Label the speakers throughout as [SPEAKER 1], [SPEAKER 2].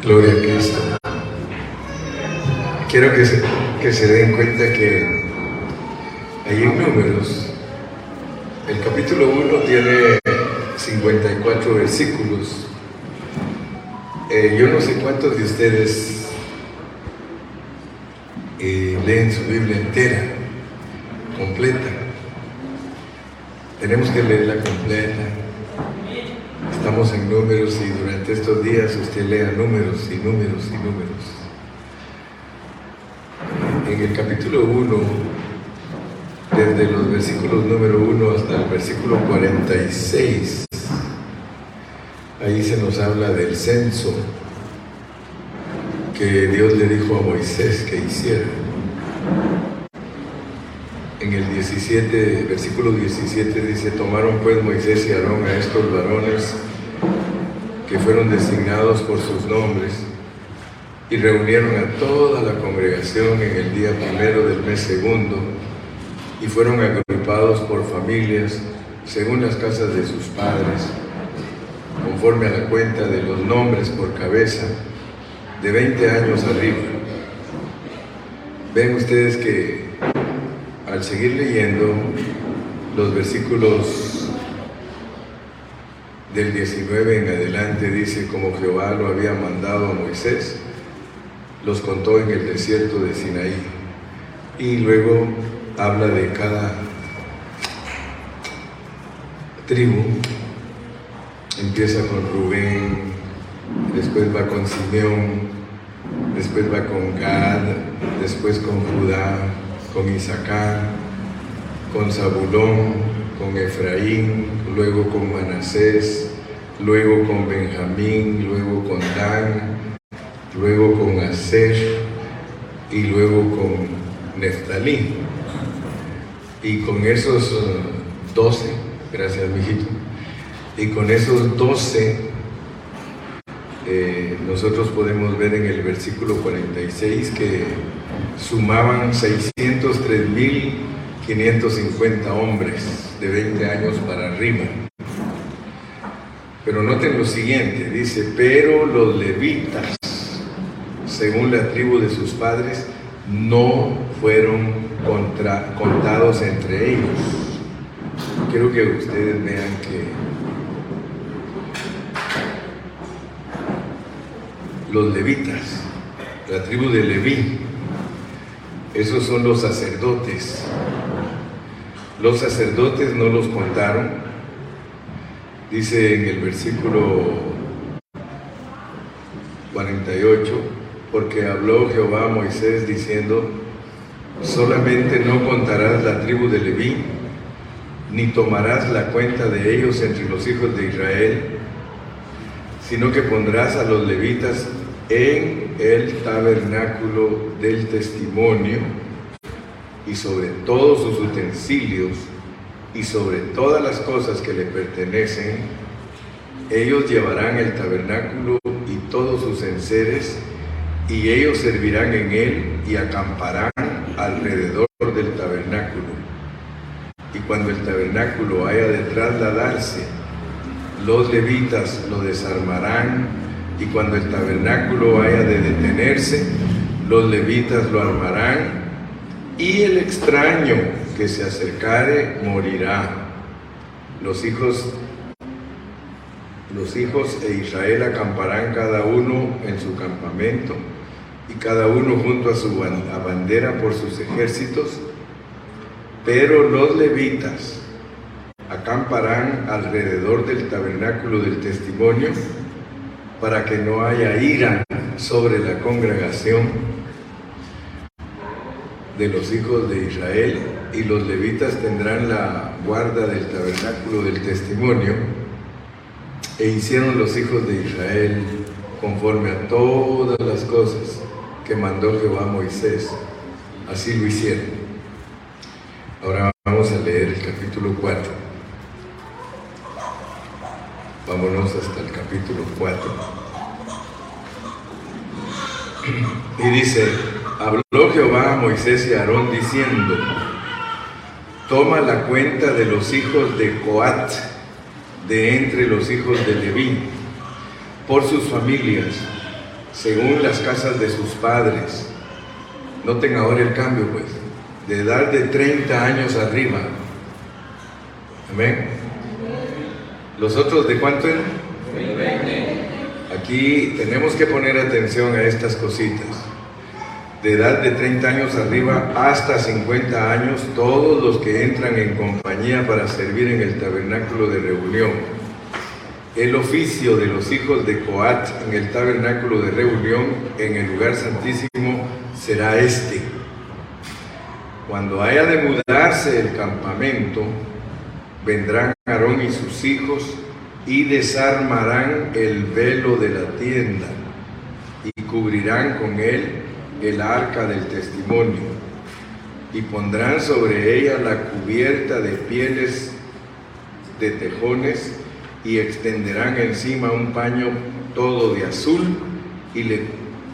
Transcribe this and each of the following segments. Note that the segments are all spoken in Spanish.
[SPEAKER 1] Gloria a Cristo. Quiero que se den cuenta que ahí en Números, el capítulo 1 tiene 54 versículos. Yo no sé cuántos de ustedes leen su Biblia entera, completa. Tenemos que leerla completa. Estamos en Números y durante estos días usted lea números y números y números. En el capítulo 1, desde los versículos número 1 hasta el versículo 46, ahí se nos habla del censo que Dios le dijo a Moisés que hiciera. En el 17, versículo 17 dice: tomaron pues Moisés y Aarón a estos varones que fueron designados por sus nombres y reunieron a toda la congregación en el día primero del mes segundo y fueron agrupados por familias según las casas de sus padres, conforme a la cuenta de los nombres por cabeza, de 20 años arriba. Ven ustedes que al seguir leyendo los versículos del 19 en adelante, dice: como Jehová lo había mandado a Moisés, los contó en el desierto de Sinaí. Y luego habla de cada tribu. Empieza con Rubén, después va con Simeón, después va con Gad, después con Judá, con Isaacar, con Zabulón, con Efraín, luego con Manasés, luego con Benjamín, luego con Dan, luego con Aser y luego con Neftalí. Y con esos 12, gracias mijito, y con esos 12 nosotros podemos ver en el versículo 46 que sumaban 603.550 hombres de 20 años para arriba. Pero noten lo siguiente, dice: pero los levitas, según la tribu de sus padres, no fueron contados entre ellos. Quiero que ustedes vean que los levitas, la tribu de Leví, esos son los sacerdotes. Los sacerdotes no los contaron. Dice en el versículo 48: porque habló Jehová a Moisés diciendo: solamente no contarás la tribu de Leví, ni tomarás la cuenta de ellos entre los hijos de Israel, sino que pondrás a los levitas en el tabernáculo del testimonio, y sobre todos sus utensilios y sobre todas las cosas que le pertenecen. Ellos llevarán el tabernáculo y todos sus enseres, y ellos servirán en él y acamparán alrededor del tabernáculo. Y cuando el tabernáculo haya de trasladarse, los levitas lo desarmarán, y cuando el tabernáculo haya de detenerse, los levitas lo armarán, y el extraño que se acercare morirá. Los hijos de Israel acamparán cada uno en su campamento, y cada uno junto a su bandera por sus ejércitos, pero los levitas acamparán alrededor del tabernáculo del testimonio, para que no haya ira sobre la congregación de los hijos de Israel, y los levitas tendrán la guarda del tabernáculo del testimonio. E hicieron los hijos de Israel conforme a todas las cosas que mandó Jehová a Moisés, así lo hicieron. Ahora vamos a leer el capítulo 4. Vámonos hasta el capítulo 4. Y dice: habló Jehová a Moisés y a Aarón diciendo: toma la cuenta de los hijos de Coat de entre los hijos de Leví, por sus familias, según las casas de sus padres. Noten ahora el cambio, pues, de edad de 30 años arriba. Amén. ¿Los otros de cuánto eran? 20. Aquí tenemos que poner atención a estas cositas. De edad de 30 años arriba hasta 50 años, todos los que entran en compañía para servir en el tabernáculo de reunión. El oficio de los hijos de Coat en el tabernáculo de reunión, en el lugar santísimo, será este. Cuando haya de mudarse el campamento, vendrán Aarón y sus hijos y desarmarán el velo de la tienda y cubrirán con él el arca del testimonio, y pondrán sobre ella la cubierta de pieles de tejones, y extenderán encima un paño todo de azul, y le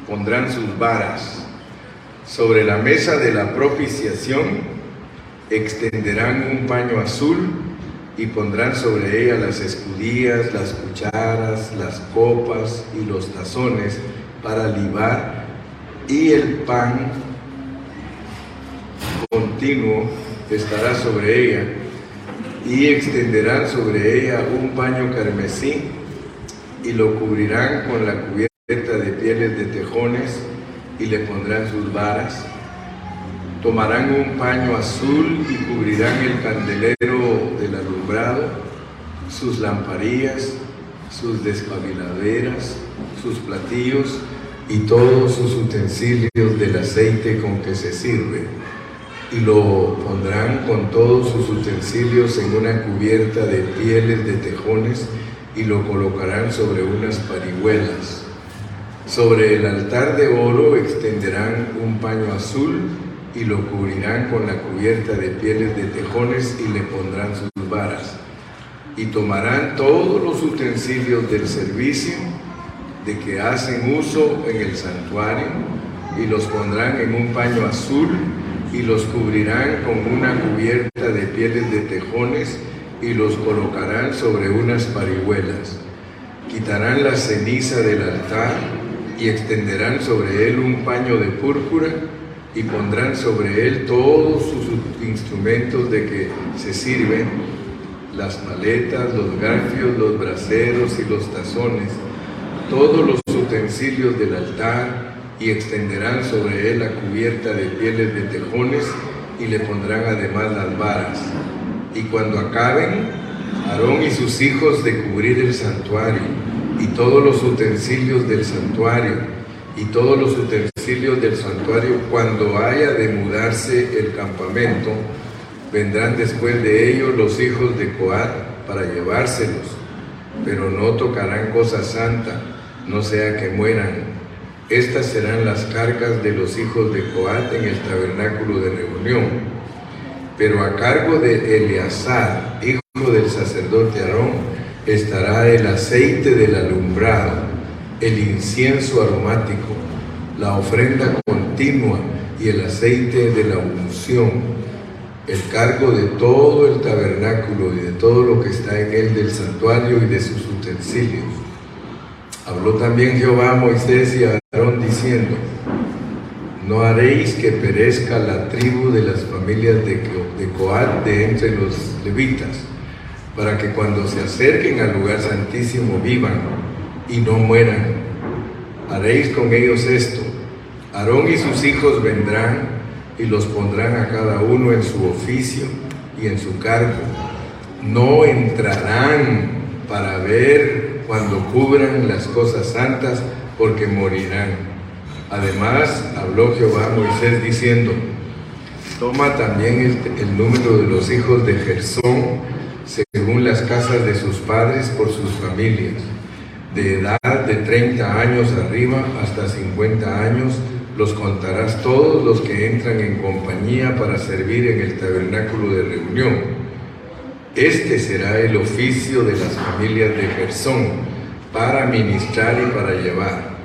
[SPEAKER 1] pondrán sus varas. Sobre la mesa de la propiciación extenderán un paño azul, y pondrán sobre ella las escudillas, las cucharas, las copas y los tazones para libar, y el pan continuo estará sobre ella, y extenderán sobre ella un paño carmesí, y lo cubrirán con la cubierta de pieles de tejones, y le pondrán sus varas. Tomarán un paño azul y cubrirán el candelero del alumbrado, sus lamparillas, sus despabiladeras, sus platillos y todos sus utensilios del aceite con que se sirve, y lo pondrán con todos sus utensilios en una cubierta de pieles de tejones, y lo colocarán sobre unas parihuelas. Sobre el altar de oro extenderán un paño azul, y lo cubrirán con la cubierta de pieles de tejones, y le pondrán sus varas. Y tomarán todos los utensilios del servicio de que hacen uso en el santuario, y los pondrán en un paño azul, y los cubrirán con una cubierta de pieles de tejones, y los colocarán sobre unas parihuelas. Quitarán la ceniza del altar, y extenderán sobre él un paño de púrpura, y pondrán sobre él todos sus instrumentos de que se sirven, las maletas, los garfios, los braseros y los tazones, todos los utensilios del altar, y extenderán sobre él la cubierta de pieles de tejones, y le pondrán además las varas. Y cuando acaben, Aarón y sus hijos de cubrir el santuario, y todos los utensilios del santuario, y todos los utensilios del santuario, cuando haya de mudarse el campamento, vendrán después de ellos los hijos de Coat para llevárselos, pero no tocarán cosa santa, no sea que mueran. Estas serán las cargas de los hijos de Coat en el tabernáculo de reunión. Pero a cargo de Eleazar, hijo del sacerdote Aarón, estará el aceite del alumbrado, el incienso aromático, la ofrenda continua y el aceite de la unción, el cargo de todo el tabernáculo y de todo lo que está en él del santuario y de sus utensilios. Habló también Jehová a Moisés y a Aarón diciendo: no haréis que perezca la tribu de las familias de Coat de entre los levitas, para que cuando se acerquen al lugar santísimo vivan y no mueran. Haréis con ellos esto: Aarón y sus hijos vendrán y los pondrán a cada uno en su oficio y en su cargo. No entrarán para ver cuando cubran las cosas santas, porque morirán. Además, habló Jehová a Moisés diciendo: toma también el número de los hijos de Gersón, según las casas de sus padres por sus familias, de edad de 30 años arriba hasta 50 años, los contarás todos los que entran en compañía para servir en el tabernáculo de reunión. Este será el oficio de las familias de Gersón, para ministrar y para llevar.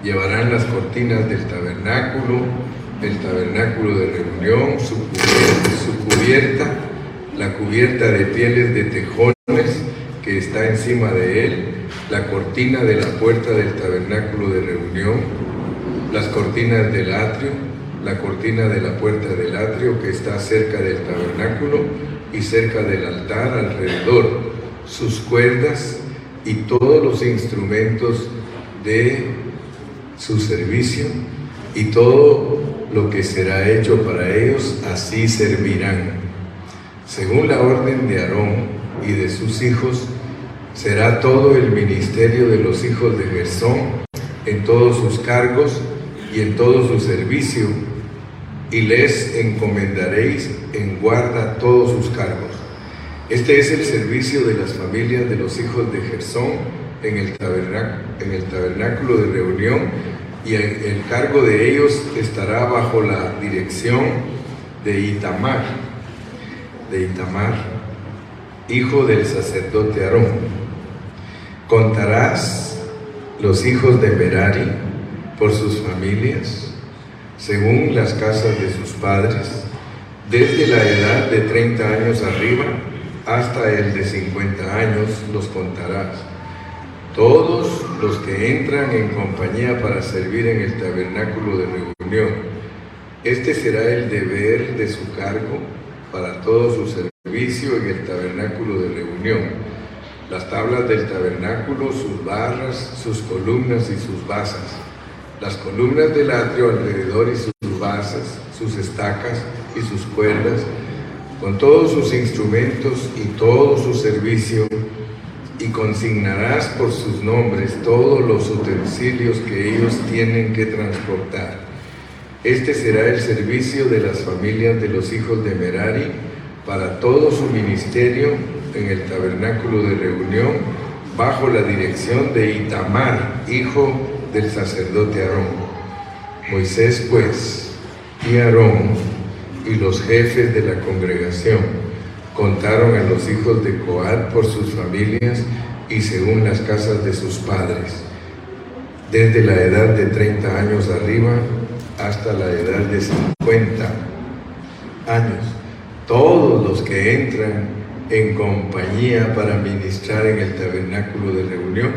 [SPEAKER 1] Llevarán las cortinas del tabernáculo, el tabernáculo de reunión, su cubierta, la cubierta de pieles de tejones que que está encima de él, la cortina de la puerta del tabernáculo de reunión, las cortinas del atrio, la cortina de la puerta del atrio que está cerca del tabernáculo y cerca del altar alrededor, sus cuerdas y todos los instrumentos de su servicio y todo lo que será hecho para ellos, así servirán. Según la orden de Aarón y de sus hijos, será todo el ministerio de los hijos de Gersón en todos sus cargos y en todo su servicio, y les encomendaréis en guarda todos sus cargos. Este es el servicio de las familias de los hijos de Gersón en el tabernáculo de reunión, y el cargo de ellos estará bajo la dirección de Itamar, hijo del sacerdote Aarón. Contarás los hijos de Merari por sus familias, según las casas de sus padres, desde la edad de 30 años arriba hasta el de 50 años los contarás. Todos los que entran en compañía para servir en el tabernáculo de reunión. Este será el deber de su cargo para todo su servicio en el tabernáculo de reunión. Las tablas del tabernáculo, sus barras, sus columnas y sus basas. Las columnas del atrio alrededor y sus basas, sus estacas y sus cuerdas, con todos sus instrumentos y todo su servicio, y consignarás por sus nombres todos los utensilios que ellos tienen que transportar. Este será el servicio de las familias de los hijos de Merari para todo su ministerio en el tabernáculo de reunión, bajo la dirección de Itamar, hijo del sacerdote Aarón. Moisés, pues, y Aarón y los jefes de la congregación contaron a los hijos de Coat por sus familias y según las casas de sus padres, desde la edad de 30 años arriba hasta la edad de 50 años, todos los que entran en compañía para ministrar en el tabernáculo de reunión.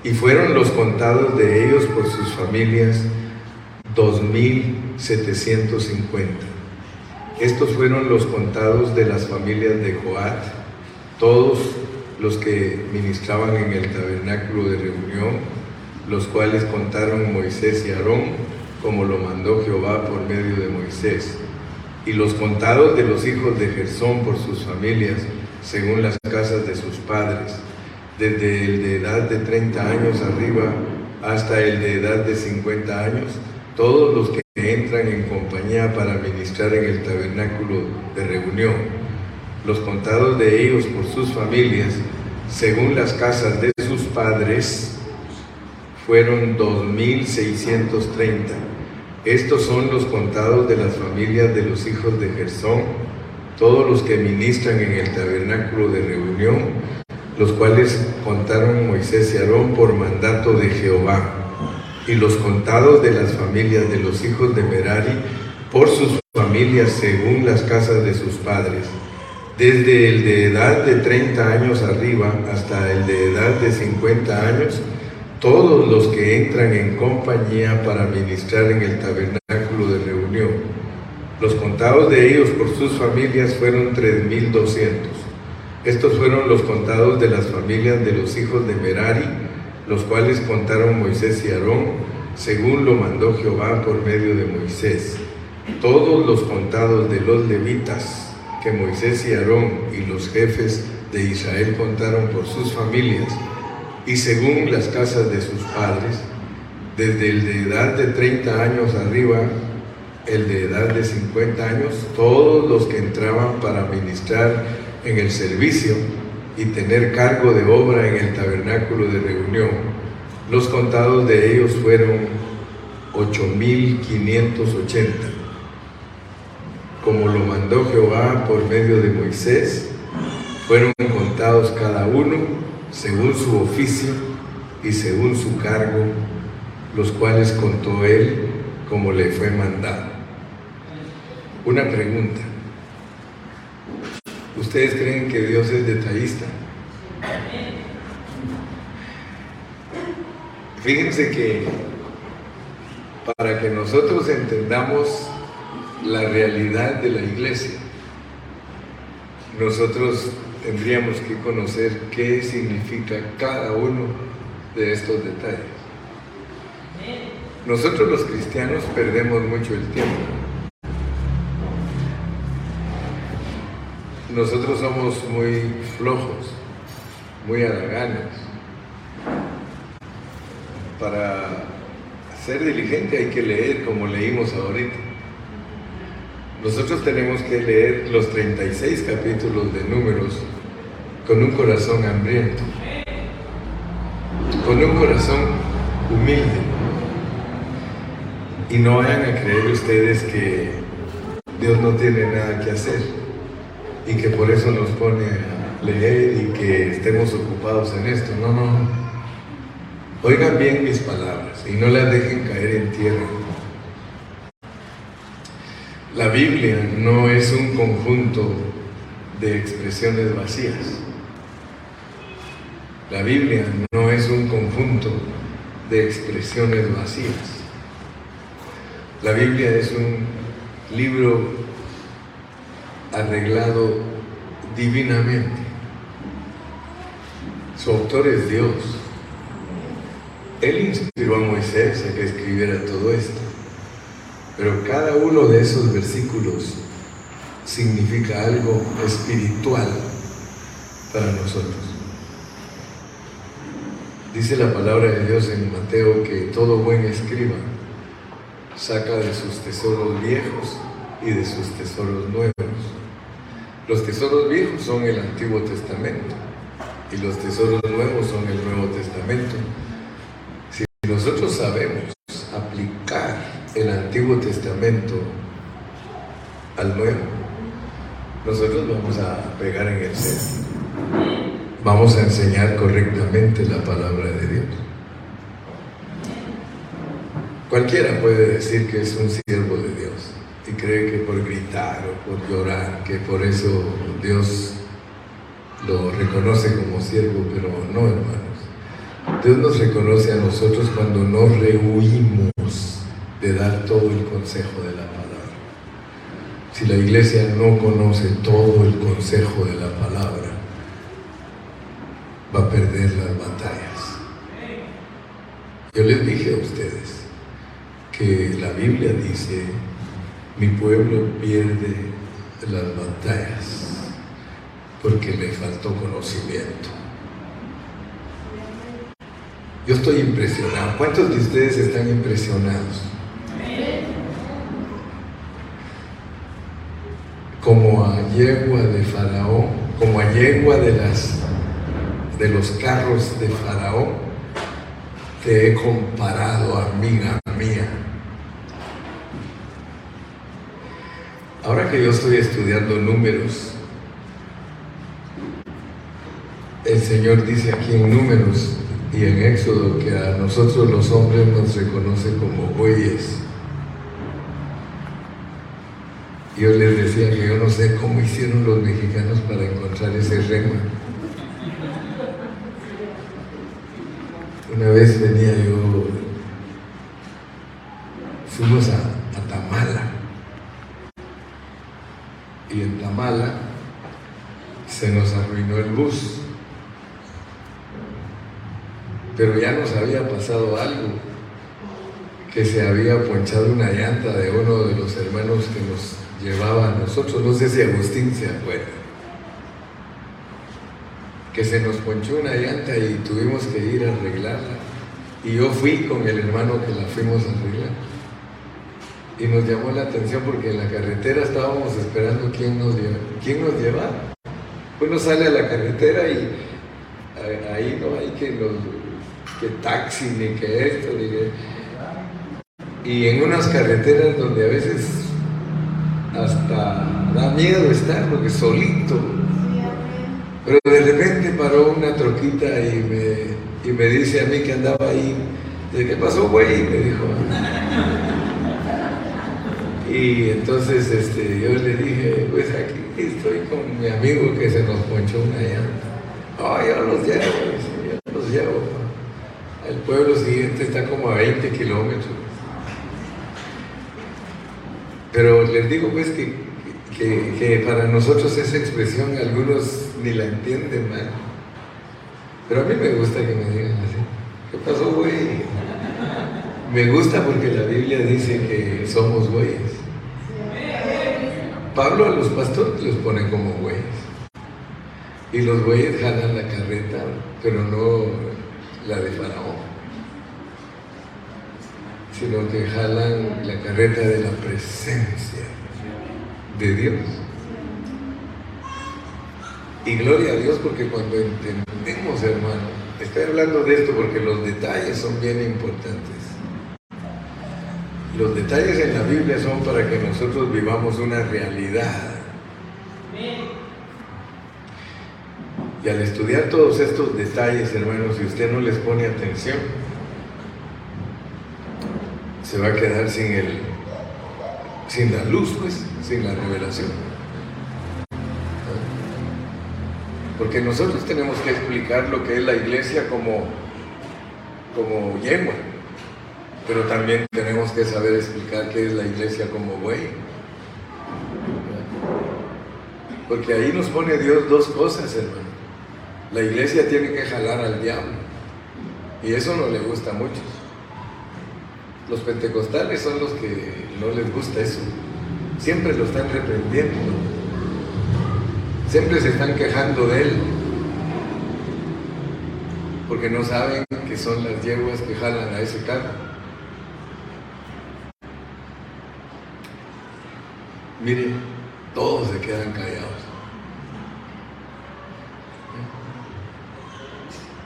[SPEAKER 1] Y fueron los contados de ellos por sus familias 2,750. Estos fueron los contados de las familias de Coat, todos los que ministraban en el tabernáculo de reunión, los cuales contaron Moisés y Aarón, como lo mandó Jehová por medio de Moisés. Y los contados de los hijos de Gersón por sus familias, según las casas de sus padres, desde el de edad de 30 años arriba hasta el de edad de 50 años, todos los que entran en compañía para ministrar en el tabernáculo de reunión. Los contados de ellos por sus familias, según las casas de sus padres, fueron 2,630. Estos son los contados de las familias de los hijos de Gersón, todos los que ministran en el tabernáculo de reunión, los cuales contaron Moisés y Aarón por mandato de Jehová. Y los contados de las familias de los hijos de Merari por sus familias según las casas de sus padres, desde el de edad de 30 años arriba hasta el de edad de 50 años, todos los que entran en compañía para ministrar en el tabernáculo de reunión. Los contados de ellos por sus familias fueron 3,200. Estos fueron los contados de las familias de los hijos de Merari, los cuales contaron Moisés y Aarón, según lo mandó Jehová por medio de Moisés. Todos los contados de los levitas que Moisés y Aarón y los jefes de Israel contaron por sus familias, y según las casas de sus padres, desde el de edad de 30 años arriba, el de edad de 50 años, todos los que entraban para ministrar en el servicio y tener cargo de obra en el tabernáculo de reunión. Los contados de ellos fueron 8,580. Como lo mandó Jehová por medio de Moisés, fueron contados cada uno según su oficio y según su cargo, los cuales contó él como le fue mandado. Una pregunta. ¿Ustedes creen que Dios es detallista? Fíjense que para que nosotros entendamos la realidad de la iglesia, nosotros tendríamos que conocer qué significa cada uno de estos detalles. Nosotros los cristianos perdemos mucho el tiempo. Nosotros somos muy flojos, muy haraganos. Para ser diligente hay que leer como leímos ahorita. Nosotros tenemos que leer los 36 capítulos de Números con un corazón hambriento, con un corazón humilde. Y no vayan a creer ustedes que Dios no tiene nada que hacer y que por eso nos pone a leer y que estemos ocupados en esto. No, no. Oigan bien mis palabras y no las dejen caer en tierra. La Biblia no es un conjunto de expresiones vacías. La Biblia no es un conjunto de expresiones vacías. La Biblia es un libro arreglado divinamente. Su autor es Dios. Él inspiró a Moisés a que escribiera todo esto. Pero cada uno de esos versículos significa algo espiritual para nosotros. Dice la palabra de Dios en Mateo que todo buen escriba saca de sus tesoros viejos y de sus tesoros nuevos. Los tesoros viejos son el Antiguo Testamento y los tesoros nuevos son el Nuevo Testamento. Si nosotros sabemos aplicar el Antiguo Testamento al Nuevo, nosotros vamos a pegar en el centro. Vamos a enseñar correctamente la palabra de Dios. Cualquiera puede decir que es un siervo de Dios y cree que por gritar o por llorar, que por eso Dios lo reconoce como siervo, pero no, hermanos. Dios nos reconoce a nosotros cuando nos rehuimos de dar todo el consejo de la palabra. Si la iglesia no conoce todo el consejo de la palabra, va a perder las batallas. Yo les dije a ustedes que la Biblia dice: mi pueblo pierde las batallas porque le faltó conocimiento. Yo estoy impresionado. ¿Cuántos de ustedes están impresionados? Como a yegua de Faraón, como a yegua de los carros de Faraón, te he comparado, amiga mía. Ahora que yo estoy estudiando Números, el Señor dice aquí en Números y en Éxodo que a nosotros los hombres nos reconoce como bueyes. Yo les decía que yo no sé cómo hicieron los mexicanos para encontrar ese rema. Una vez venía yo, fuimos a Tamala, y en Tamala se nos arruinó el bus, pero ya nos había pasado algo, que se había ponchado una llanta de uno de los hermanos que nos llevaba a nosotros. No sé si Agustín se acuerda, que se nos ponchó una llanta y tuvimos que ir a arreglarla, y yo fui con el hermano que la fuimos a arreglar, y nos llamó la atención porque en la carretera estábamos esperando quién nos llevara. Uno sale a la carretera y ahí no hay que taxi ni que esto ni que... Y en unas carreteras donde a veces hasta da miedo estar porque solito. Pero de repente paró una troquita y me dice a mí que andaba ahí. Dice: ¿qué pasó, güey? Me dijo. Y entonces yo le dije: pues aquí estoy con mi amigo que se nos ponchó una llanta. Oh, yo los llevo, yo los llevo. El pueblo siguiente está como a 20 kilómetros. Pero les digo pues que para nosotros esa expresión algunos ni la entienden mal. Pero a mí me gusta que me digan así. ¿Qué pasó, güey? Me gusta porque la Biblia dice que somos güeyes. Pablo a los pastores los pone como güeyes. Y los güeyes jalan la carreta, pero no la de Faraón, sino que jalan la carreta de la presencia de Dios. Y gloria a Dios, porque cuando entendemos, hermano, estoy hablando de esto porque los detalles son bien importantes. Los detalles en la Biblia son para que nosotros vivamos una realidad. Y al estudiar todos estos detalles, hermanos, si usted no les pone atención, se va a quedar sin la luz, pues, sin la revelación. Porque nosotros tenemos que explicar lo que es la iglesia como yegua, pero también tenemos que saber explicar qué es la iglesia como buey. Porque ahí nos pone Dios dos cosas, hermano. La iglesia tiene que jalar al diablo, y eso no le gusta a muchos. Los pentecostales son los que no les gusta eso. Siempre lo están reprendiendo, siempre se están quejando de él, porque no saben que son las yeguas que jalan a ese carro. Mire, todos se quedan callados,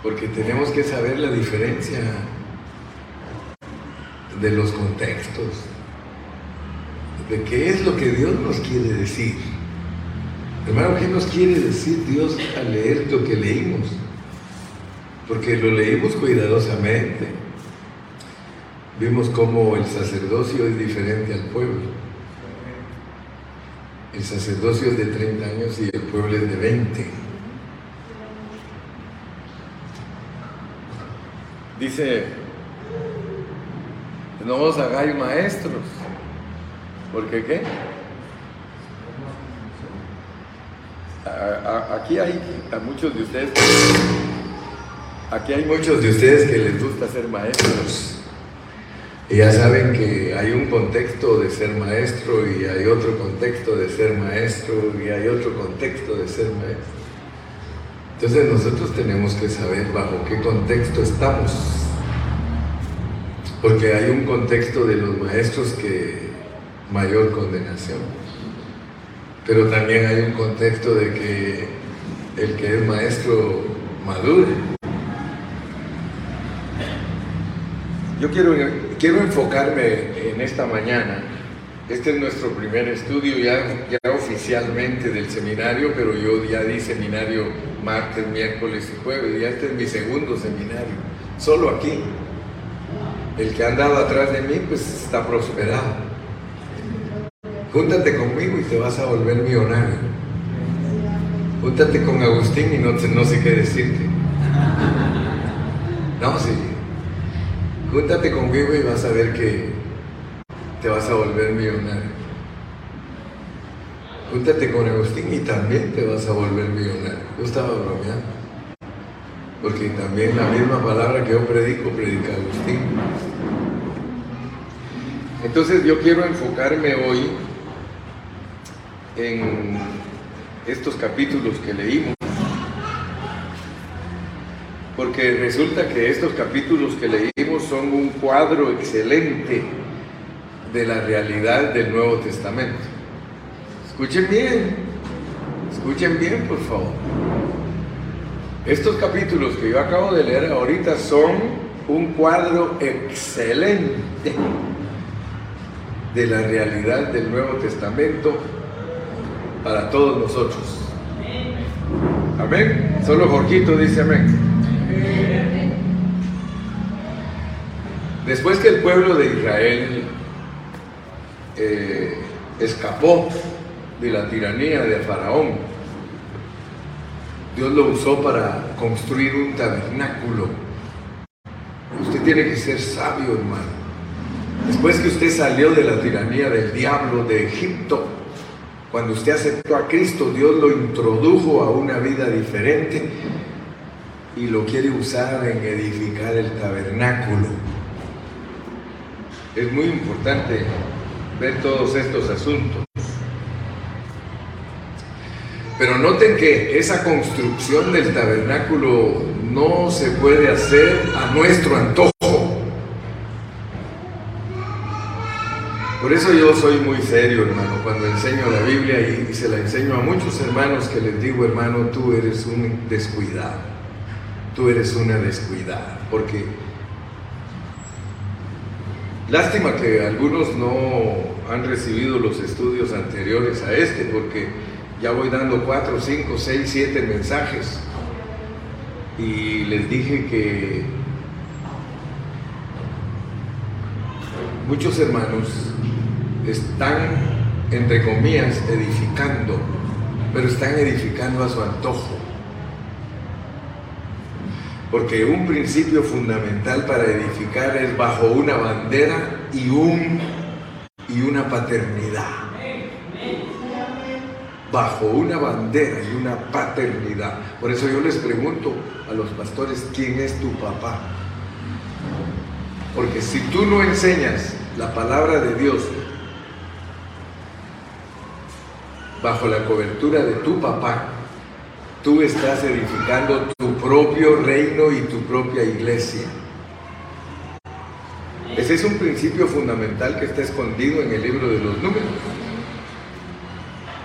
[SPEAKER 1] porque tenemos que saber la diferencia de los contextos, de qué es lo que Dios nos quiere decir. Hermano, ¿qué nos quiere decir Dios al leer lo que leímos? Porque lo leímos cuidadosamente. Vimos cómo el sacerdocio es diferente al pueblo. El sacerdocio es de 30 años y el pueblo es de 20. Dice, no os hagáis maestros, ¿porque qué? Aquí hay muchos de ustedes que les gusta ser maestros, y ya saben que hay un contexto de ser maestro, y hay otro contexto de ser maestro, y hay otro contexto de ser maestro. Entonces nosotros tenemos que saber bajo qué contexto estamos, porque hay un contexto de los maestros que mayor condenación, pero también hay un contexto de que el que es maestro madure. Yo quiero enfocarme en esta mañana. Este es nuestro primer estudio ya oficialmente del seminario, pero yo ya di seminario martes, miércoles y jueves, ya este es mi segundo seminario, solo aquí. El que ha andado atrás de mí, pues está prosperado. Júntate conmigo y te vas a volver millonario. Júntate con Agustín y no sé qué decirte. No, sí. Júntate conmigo y vas a ver que te vas a volver millonario. Júntate con Agustín y también te vas a volver millonario. Yo estaba bromeando, porque también la misma palabra que yo predica Agustín. Entonces yo quiero enfocarme hoy en estos capítulos que leímos, porque resulta que estos capítulos que leímos son un cuadro excelente de la realidad del Nuevo Testamento. Escuchen bien, por favor. Estos capítulos que yo acabo de leer ahorita son un cuadro excelente de la realidad del Nuevo Testamento para todos nosotros. Amén. Solo Jorquito dice amén. Después que el pueblo de Israel escapó de la tiranía de Faraón, Dios lo usó para construir un tabernáculo. Usted tiene que ser sabio, hermano. Después que usted salió de la tiranía del diablo de Egipto, cuando usted aceptó a Cristo, Dios lo introdujo a una vida diferente y lo quiere usar en edificar el tabernáculo. Es muy importante ver todos estos asuntos. Pero noten que esa construcción del tabernáculo no se puede hacer a nuestro antojo. Por eso yo soy muy serio, hermano, cuando enseño la Biblia y se la enseño a muchos hermanos que les digo, hermano, tú eres un descuidado, tú eres una descuidada, porque lástima que algunos no han recibido los estudios anteriores a este, porque ya voy dando 4, 5, 6, 7 mensajes y les dije que muchos hermanos están, entre comillas, edificando, pero están edificando a su antojo. Porque un principio fundamental para edificar es bajo una bandera y una paternidad. Bajo una bandera y una paternidad. Por eso yo les pregunto a los pastores, ¿quién es tu papá? Porque si tú no enseñas la palabra de Dios bajo la cobertura de tu papá, tú estás edificando tu propio reino y tu propia iglesia. Ese es un principio fundamental que está escondido en el libro de los Números.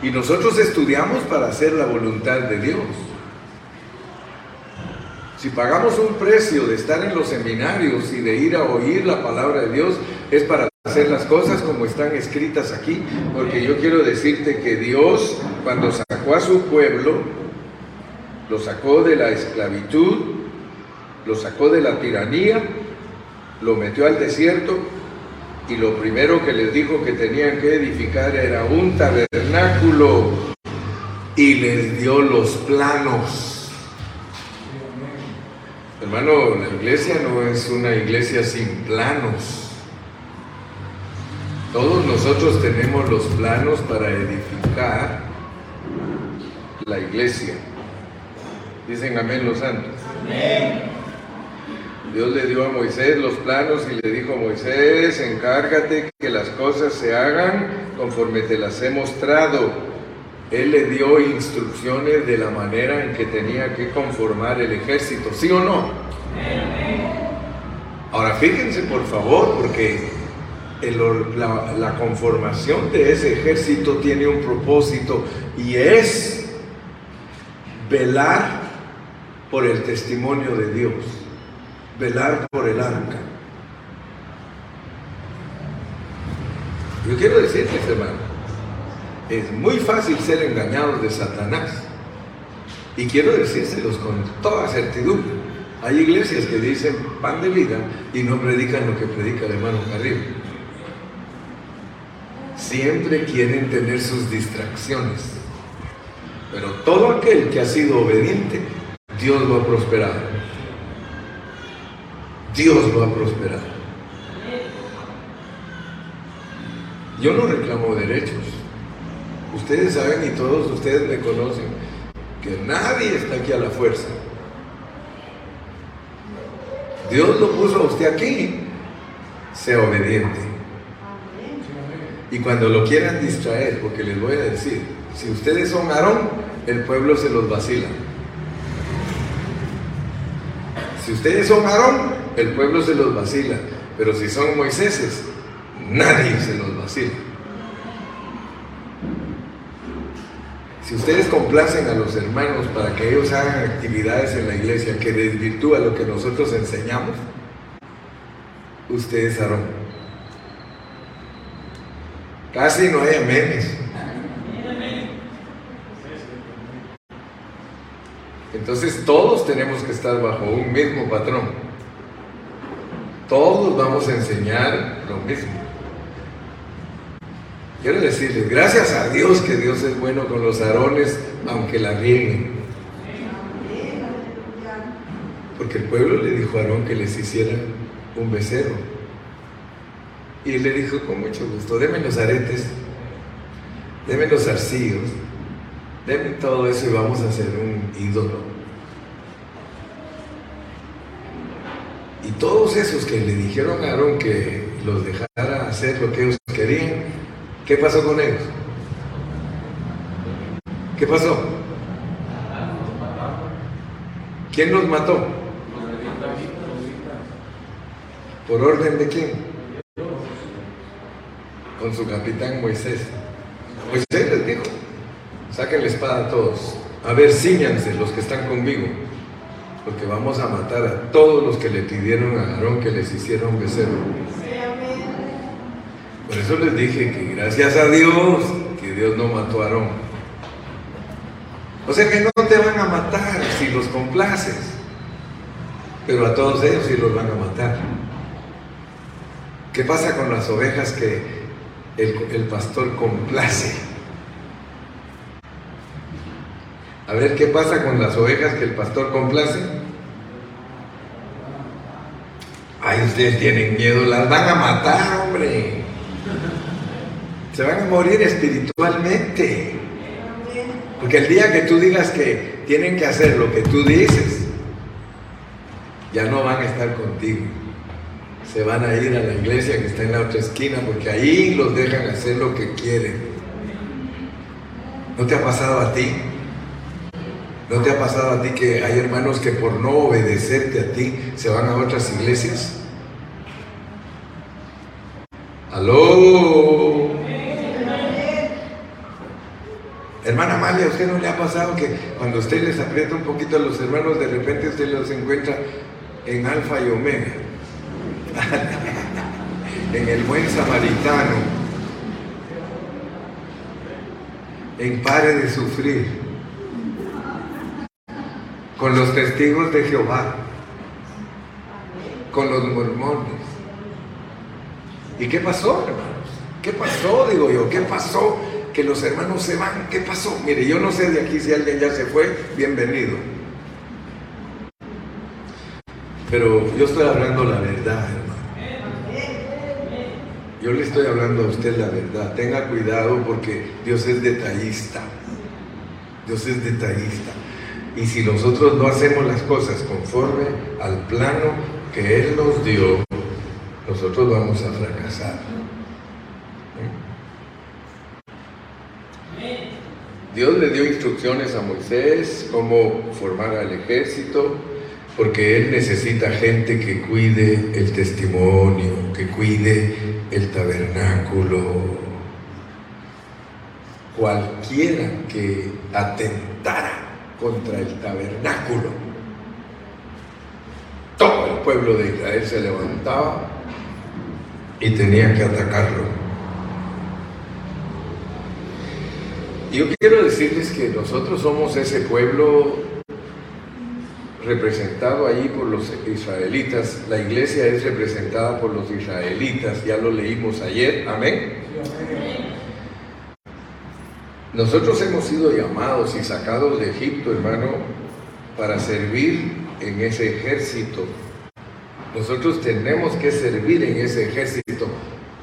[SPEAKER 1] Y nosotros estudiamos para hacer la voluntad de Dios. Si pagamos un precio de estar en los seminarios y de ir a oír la palabra de Dios, es para hacer las cosas como están escritas aquí, porque yo quiero decirte que Dios, cuando sacó a su pueblo, lo sacó de la esclavitud, lo sacó de la tiranía, lo metió al desierto y lo primero que les dijo que tenían que edificar era un tabernáculo y les dio los planos. Hermano, la iglesia no es una iglesia sin planos. Todos nosotros tenemos los planos para edificar la iglesia. Dicen amén los santos. Amén. Dios le dio a Moisés los planos y le dijo a Moisés, encárgate que las cosas se hagan conforme te las he mostrado. Él le dio instrucciones de la manera en que tenía que conformar el ejército, ¿sí o no? Ahora fíjense por favor, porque la conformación de ese ejército tiene un propósito y es velar por el testimonio de Dios, velar por el arca. Yo quiero decirles, hermano, es muy fácil ser engañados de Satanás. Y quiero decírselos con toda certidumbre. Hay iglesias que dicen pan de vida y no predican lo que predica el hermano Carrillo. Siempre quieren tener sus distracciones. Pero todo aquel que ha sido obediente, Dios lo ha prosperado. Dios lo ha prosperado. Yo no reclamo derechos. Ustedes saben y todos ustedes me conocen que nadie está aquí a la fuerza. Dios lo puso a usted aquí. Sea obediente. Y cuando lo quieran distraer, porque les voy a decir, si ustedes son Aarón, el pueblo se los vacila. Si ustedes son Aarón, el pueblo se los vacila. Pero si son Moiséses, nadie se los vacila. Si ustedes complacen a los hermanos para que ellos hagan actividades en la iglesia que desvirtúa lo que nosotros enseñamos, ustedes Aarón. Casi no hay amenes. Entonces todos tenemos que estar bajo un mismo patrón. Todos vamos a enseñar lo mismo. Quiero decirles, gracias a Dios que Dios es bueno con los Aarones, aunque la rieguen. Porque el pueblo le dijo a Aarón que les hiciera un becerro. Y él le dijo, con mucho gusto, deme los aretes, deme los zarcillos, deme todo eso y vamos a hacer un ídolo. Y todos esos que le dijeron a Aarón que los dejara hacer lo que ellos querían, ¿qué pasó con ellos? ¿Qué pasó? ¿Quién los mató? ¿Por orden de quién? Con su capitán Moisés. Moisés les dijo, saquen la espada a todos. A ver, cíñanse los que están conmigo, porque vamos a matar a todos los que le pidieron a Aarón que les hiciera un becerro. Por eso les dije que gracias a Dios, que Dios no mató a Aarón. O sea que no te van a matar si los complaces, pero a todos ellos sí los van a matar. ¿Qué pasa con las ovejas que el pastor complace? A ver, ¿qué pasa con las ovejas que el pastor complace? Ay, ustedes tienen miedo, las van a matar, hombre. Se van a morir espiritualmente. Porque el día que tú digas que tienen que hacer lo que tú dices, ya no van a estar contigo. Se van a ir a la iglesia que está en la otra esquina, porque ahí los dejan hacer lo que quieren. ¿No te ha pasado a ti? ¿No te ha pasado a ti que hay hermanos que por no obedecerte a ti se van a otras iglesias? ¡Aló! Hermana Amalia, ¿a usted no le ha pasado que cuando usted les aprieta un poquito a los hermanos, de repente usted los encuentra en Alfa y Omega? En el buen samaritano, en pare de sufrir, con los testigos de Jehová, con los mormones. ¿Y qué pasó, hermanos? ¿Qué pasó, digo yo? ¿Qué pasó? Que los hermanos se van. ¿Qué pasó? Mire, yo no sé de aquí si alguien ya se fue, bienvenido. Pero yo estoy hablando la verdad, hermano. Yo le estoy hablando a usted la verdad. Tenga cuidado porque Dios es detallista. Dios es detallista. Y si nosotros no hacemos las cosas conforme al plano que Él nos dio, nosotros vamos a fracasar. Dios le dio instrucciones a Moisés cómo formar al ejército, porque Él necesita gente que cuide el testimonio, que cuide el tabernáculo. Cualquiera que atentara contra el tabernáculo, todo el pueblo de Israel se levantaba y tenía que atacarlo. Y yo quiero decirles que nosotros somos ese pueblo representado allí por los israelitas. La iglesia es representada por los israelitas, ya lo leímos ayer, amén. Nosotros hemos sido llamados y sacados de Egipto, hermano, para servir en ese ejército. Nosotros tenemos que servir en ese ejército,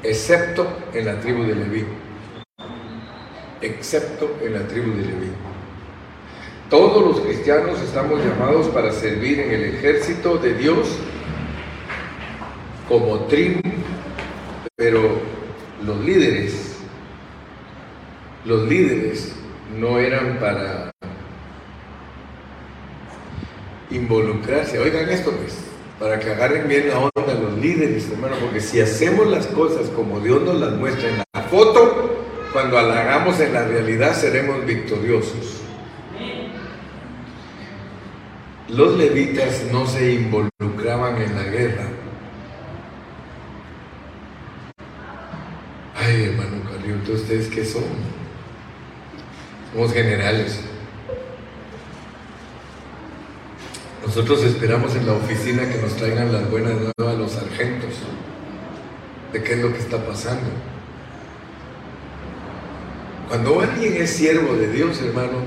[SPEAKER 1] excepto en la tribu de Leví. Excepto en la tribu de Leví. Todos los cristianos estamos llamados para servir en el ejército de Dios como tribu, pero los líderes no eran para involucrarse. Oigan esto, pues, para que agarren bien la onda los líderes, hermano, porque si hacemos las cosas como Dios nos las muestra en la foto, cuando la hagamos en la realidad seremos victoriosos. Los levitas no se involucraban en la guerra. Ay, hermano Carrillo, ¿entonces ustedes qué son? Somos generales. Nosotros esperamos en la oficina que nos traigan las buenas nuevas a los sargentos de qué es lo que está pasando. Cuando alguien es siervo de Dios, hermano,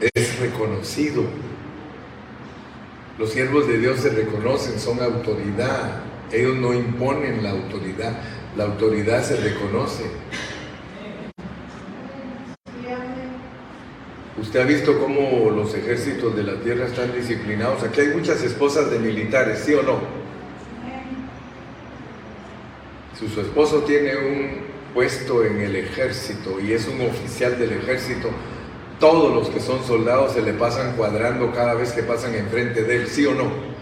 [SPEAKER 1] es reconocido. Los siervos de Dios se reconocen, son autoridad. Ellos no imponen la autoridad se reconoce. Usted ha visto cómo los ejércitos de la tierra están disciplinados. Aquí hay muchas esposas de militares, ¿sí o no? Si su esposo tiene un puesto en el ejército y es un oficial del ejército, todos los que son soldados se le pasan cuadrando cada vez que pasan enfrente de él, ¿sí o no?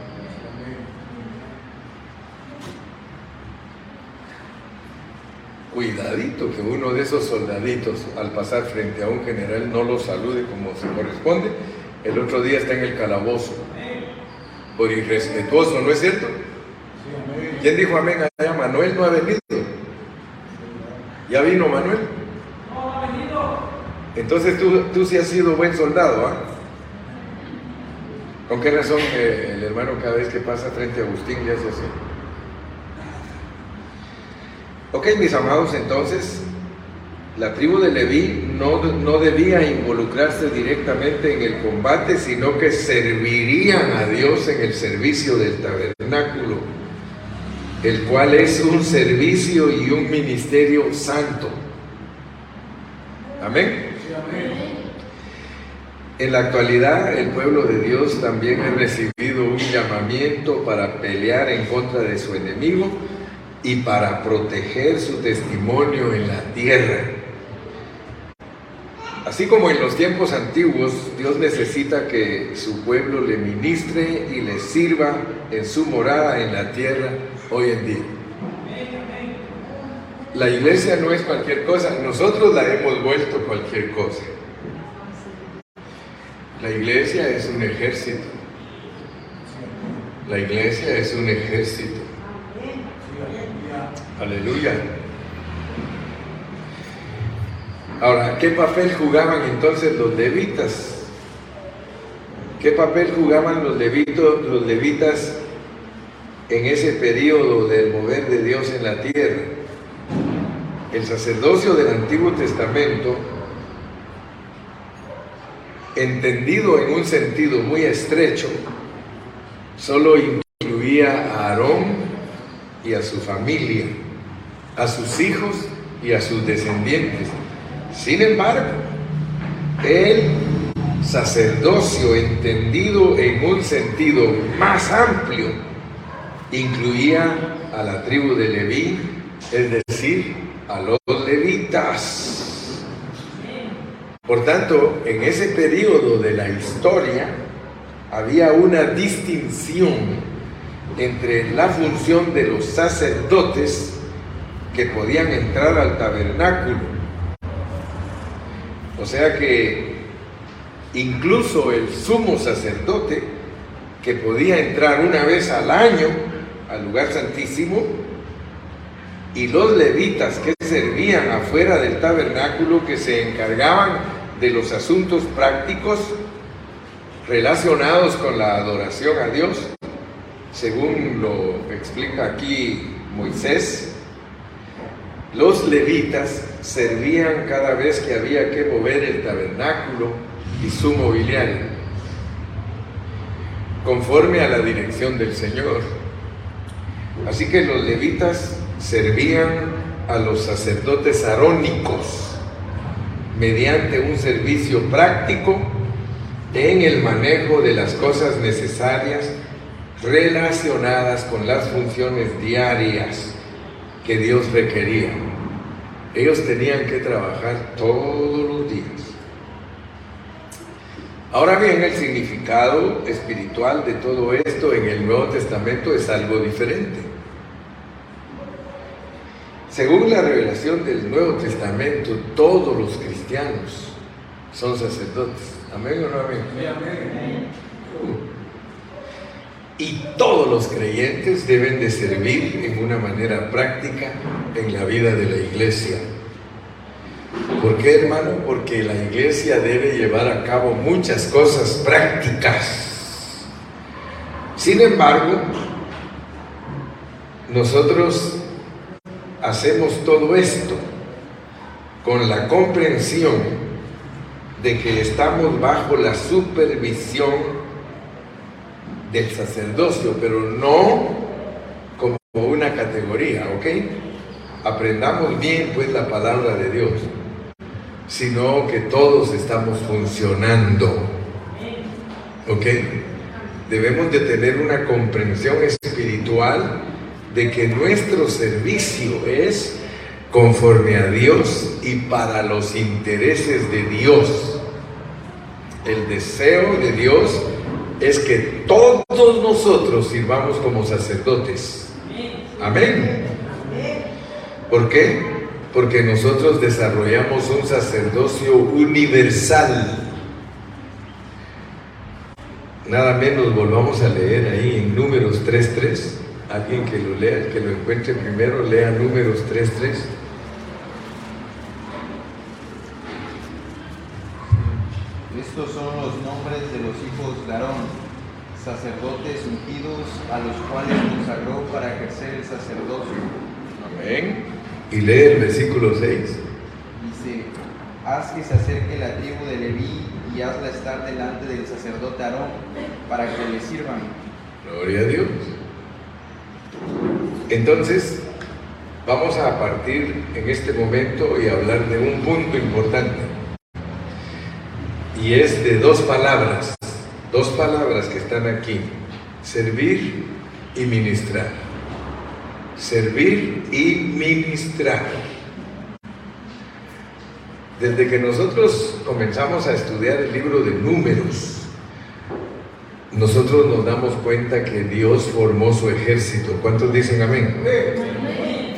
[SPEAKER 1] Cuidadito que uno de esos soldaditos al pasar frente a un general no lo salude como se corresponde, el otro día está en el calabozo por irrespetuoso, ¿no es cierto? ¿Quién dijo amén allá? Manuel no ha venido. ¿Ya vino Manuel? No ha venido. Entonces tú sí has sido buen soldado, ¿ah? ¿Con qué razón el hermano cada vez que pasa frente a Agustín le hace así? Ok, mis amados, entonces, la tribu de Leví no debía involucrarse directamente en el combate, sino que servirían a Dios en el servicio del tabernáculo, el cual es un servicio y un ministerio santo. Amén.
[SPEAKER 2] Sí, amén.
[SPEAKER 1] En la actualidad, el pueblo de Dios también ha recibido un llamamiento para pelear en contra de su enemigo y para proteger su testimonio en la tierra. Así como en los tiempos antiguos, Dios necesita que su pueblo le ministre y le sirva en su morada en la tierra hoy en día. La iglesia no es cualquier cosa, nosotros la hemos vuelto cualquier cosa. La iglesia es un ejército. La iglesia es un ejército. Aleluya. Ahora, ¿qué papel jugaban entonces los levitas? ¿Qué papel jugaban los levitas en ese periodo del mover de Dios en la tierra? El sacerdocio del Antiguo Testamento, entendido en un sentido muy estrecho, solo incluía a Aarón y a su familia, a sus hijos y a sus descendientes. Sin embargo, el sacerdocio, entendido en un sentido más amplio, incluía a la tribu de Leví, es decir, a los levitas. Por tanto, en ese periodo de la historia había una distinción entre la función de los sacerdotes que podían entrar al tabernáculo. O sea que incluso el sumo sacerdote, que podía entrar una vez al año al lugar santísimo, y los levitas que servían afuera del tabernáculo, que se encargaban de los asuntos prácticos relacionados con la adoración a Dios, según lo explica aquí Moisés, los levitas servían cada vez que había que mover el tabernáculo y su mobiliario, conforme a la dirección del Señor. Así que los levitas servían a los sacerdotes arónicos mediante un servicio práctico en el manejo de las cosas necesarias relacionadas con las funciones diarias que Dios requería. Ellos tenían que trabajar todos los días. Ahora bien, el significado espiritual de todo esto en el Nuevo Testamento es algo diferente. Según la revelación del Nuevo Testamento, todos los cristianos son sacerdotes. ¿Amén o no amén?
[SPEAKER 2] Sí, amén.
[SPEAKER 1] Y todos los creyentes deben de servir en una manera práctica en la vida de la iglesia. ¿Por qué, hermano? Porque la iglesia debe llevar a cabo muchas cosas prácticas. Sin embargo, nosotros hacemos todo esto con la comprensión de que estamos bajo la supervisión del sacerdocio, pero no como una categoría, ¿ok? Aprendamos bien pues la palabra de Dios, sino que todos estamos funcionando, ¿ok? Debemos de tener una comprensión espiritual de que nuestro servicio es conforme a Dios y para los intereses de Dios. El deseo de Dios es que todos nosotros sirvamos como sacerdotes. Amén. ¿Por qué? Porque nosotros desarrollamos un sacerdocio universal. Nada menos volvamos a leer ahí en Números 3:3. Alguien que lo lea, que lo encuentre primero, lea Números 3:3.
[SPEAKER 2] Estos son los nombres de los hijos de Aarón, sacerdotes ungidos, a los cuales consagró para ejercer el sacerdocio.
[SPEAKER 1] Amén. Y lee el versículo 6.
[SPEAKER 2] Dice: haz que se acerque la tribu de Leví y hazla estar delante del sacerdote Aarón, para que le sirvan.
[SPEAKER 1] Gloria a Dios. Entonces, vamos a partir en este momento y hablar de un punto importante. Y es de dos palabras que están aquí: servir y ministrar. Servir y ministrar. Desde que nosotros comenzamos a estudiar el libro de Números, nosotros nos damos cuenta que Dios formó su ejército. ¿Cuántos dicen amén? Amén.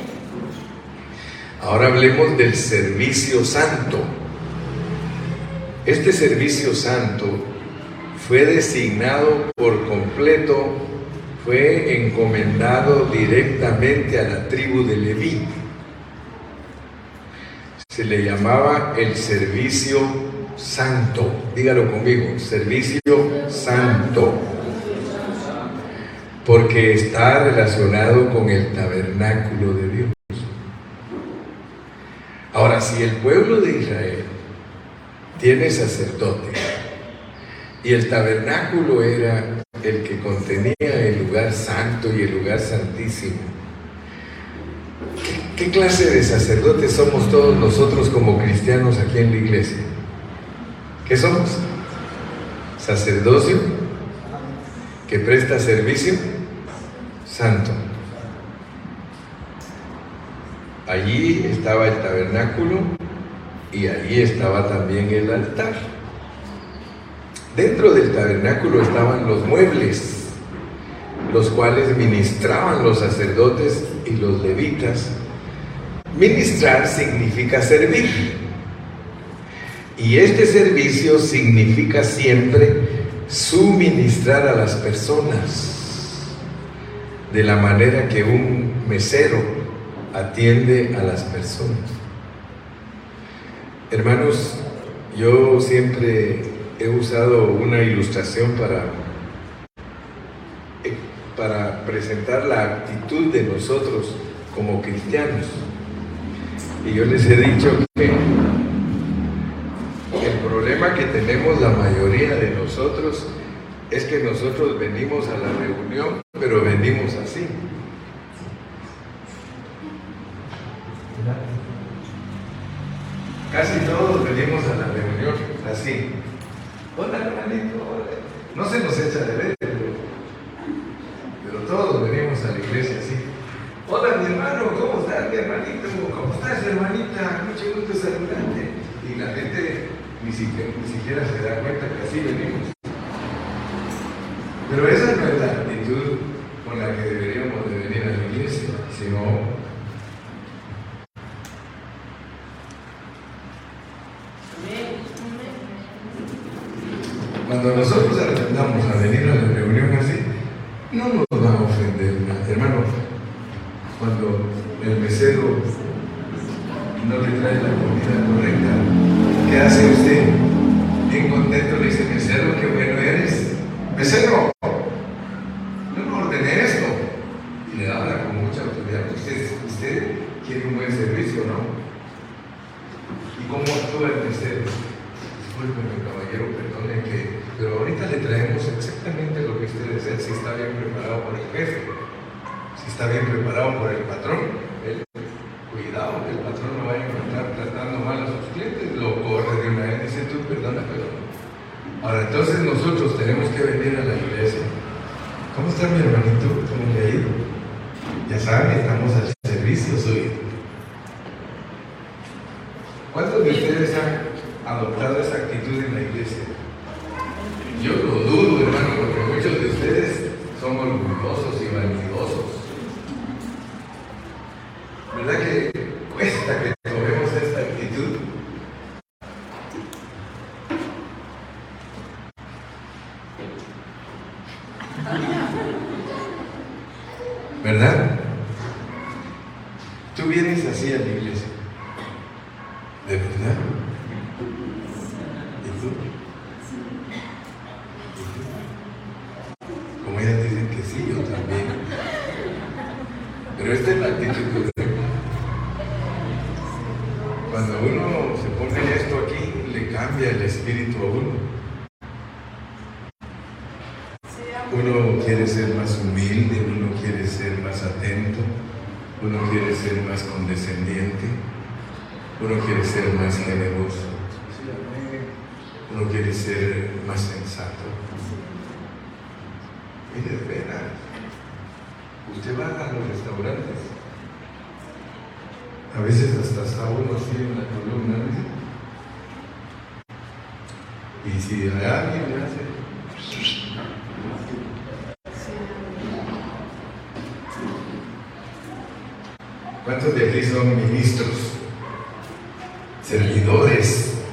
[SPEAKER 1] Ahora hablemos del servicio santo. Este servicio santo fue designado por completo, fue encomendado directamente a la tribu de Leví. Se le llamaba el servicio santo. Dígalo conmigo, servicio santo. Porque está relacionado con el tabernáculo de Dios. Ahora, si el pueblo de Israel tiene sacerdote y el tabernáculo era el que contenía el lugar santo y el lugar santísimo, ¿qué clase de sacerdotes somos todos nosotros como cristianos aquí en la iglesia? ¿Qué somos? Sacerdocio que presta servicio santo. Allí estaba el tabernáculo y allí estaba también el altar. Dentro del tabernáculo estaban los muebles, los cuales ministraban los sacerdotes y los levitas. Ministrar significa servir. Y este servicio significa siempre suministrar a las personas de la manera que un mesero atiende a las personas. Hermanos, yo siempre he usado una ilustración para presentar la actitud de nosotros como cristianos. Y yo les he dicho que el problema que tenemos la mayoría de nosotros es que nosotros venimos a la reunión, pero venimos así. Casi todos venimos a la reunión así. Hola, hermanito, hola. No se nos echa de ver, pero todos venimos a la iglesia así. Hola, mi hermano, ¿cómo estás, mi hermanito? ¿Cómo estás, hermanita? Mucho gusto saludarte. Y la gente ni siquiera se da cuenta que así venimos. Pero esa no es la actitud con la que deberíamos de venir a la iglesia, sino cuando nosotros aprendamos a venir a la reunión así, no nos va a ofender nada. Hermano, cuando el mesero no le trae la comida correcta, ¿qué hace usted? Bien contento le dice: mesero, qué bueno eres. Mesero, no me ordené esto. Y le habla con mucha autoridad. Usted quiere un buen servicio, ¿no? ¿Y cómo actúa el mesero? Discúlpeme, caballero, perdone que pero ahorita le traemos exactamente lo que usted desea, si está bien preparado por el jefe, si está bien preparado por el patrón. Cuidado que el patrón no vaya a encontrar tratando mal a sus clientes, lo corre de una vez, dice tú, perdona, pero... Ahora, entonces nosotros tenemos que venir a la iglesia. ¿Cómo está mi hermanito? ¿Cómo le ha ido? Ya saben, estamos al servicio suyo. ¿Cuántos de ustedes han adoptado esa actitud en la iglesia? Yo lo dudo, hermano, porque muchos de ustedes son orgullosos y vanidosos. ¿Verdad que cuesta que tomemos esta actitud? ¿Verdad? Tú vienes así a la iglesia. ¿De verdad? ¿Y tú? Como ellas dicen que sí, yo también. Pero esta es la actitud correcta. Cuando uno se pone esto aquí, le cambia el espíritu a uno. Uno quiere ser más humilde, uno quiere ser más atento, uno quiere ser más condescendiente, uno quiere ser más generoso, uno quiere ser más sensato. Y de veras, usted va a los restaurantes, a veces hasta está uno así en la columna, ¿no? Y si a alguien le hace... ¿Cuántos de aquí son ministros? Servidores.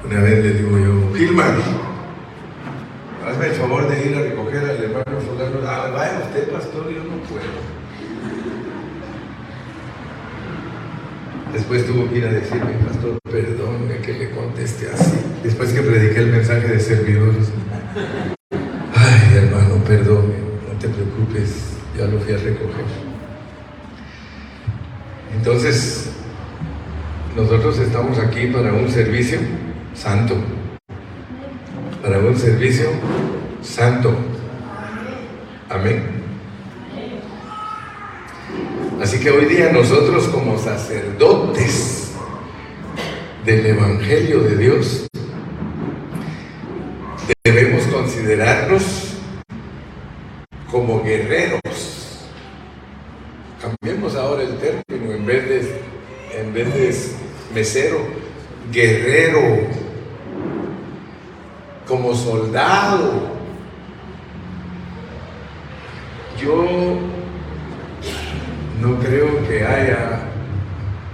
[SPEAKER 1] Una vez le digo yo, Gilman, hazme el favor de ir a recoger al hermano fulano. Vaya usted, pastor, yo no puedo. Después tuvo que ir a decirme, pastor, perdónme que le conteste así. Después que prediqué el mensaje de servidores. Ay, hermano, perdónme, no te preocupes, ya lo fui a recoger. Entonces, nosotros estamos aquí para un servicio santo. Para un servicio santo. Amén. Así que hoy día nosotros como sacerdotes del Evangelio de Dios debemos considerarnos como guerreros. Cambiemos ahora el término, en vez de mesero, guerrero, como soldado. Yo no creo que haya